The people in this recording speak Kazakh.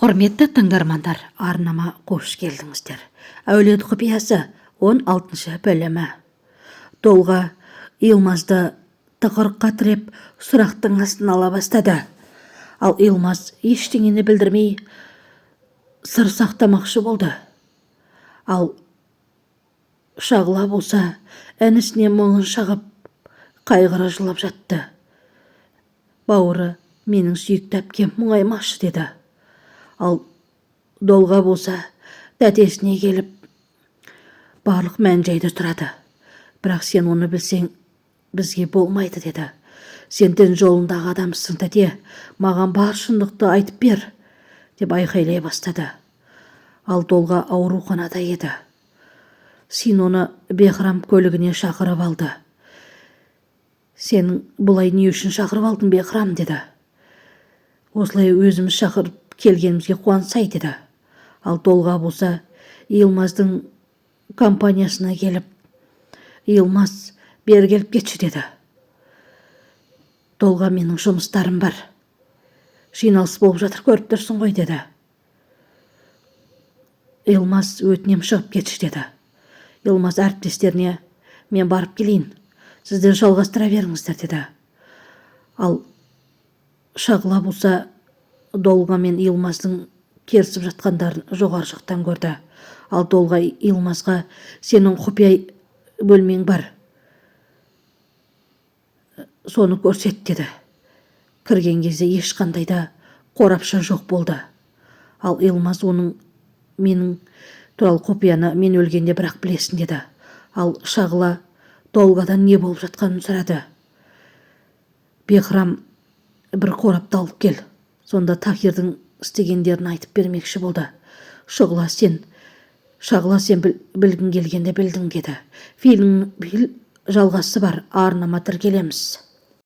Құрметті тыңдармандар, арнама қош келдіңіздер. Әулет құпиясы 16 бөлімі. Долға Илмазды тығырыққа тіреп сұрақтың астын ала бастады. Ал Илмаз ештеңені білдірмей сыр сақтамақшы болды. Ал Шағла болса інісіне мұңын шағып қайғыра жылап жатты. Бауыры, менің сүйікті әпкем мұңаймашы деді. Ал Долға болса тәтесіне келіп барлық мән-жайды сұрады. Бірақ сен оны білсең бізге болмайды деді. Сен дін жолындағы адамсың тәте, маған бар шындықты айтып бер деп айқайлай бастады. Ал Долға ауруханада еді. Сен оны Бехрам көлігіне шақырып алды. Сен бұлай не үшін шақырып алдың Бехрам деді. Осылай өзіміз шақырып келгенімізге қуансай деді. Ал Долға болса Илмаздың компаниясына келіп, Илмаз бері келіп кетші деді. Долға, менің жұмыстарым бар. Жиналыс болып жатыр, көріп тұрсың ғой деді. Илмаз, өтінем шығып кетші деді. Илмаз әріптестеріне, мен барып келейін, сіздер жалғастыра беріңіздер деді. Ал Шағла болса Долға мен Илмаздың керісіп жатқандарын жоғары жақтан көрді. Ал Долға Илмазға, сенің құпия бөлмең бар, соны көрсет деді. Кірген кезде ешқандай да қорапша жоқ болды. Ал Илмаз оның менің туралы құпияны мен өлгенде бірақ білесің деді. Ал Шағла Долғадан не болып жатқанын сұрады. Бехрам, бір қорапты алып кел, сонда Тахирдің істегендерін айтып бермекші болды. Шағла, сен білгің келгенде білдің деді. Фильм жалғасы бар, арнама тіркелеміз.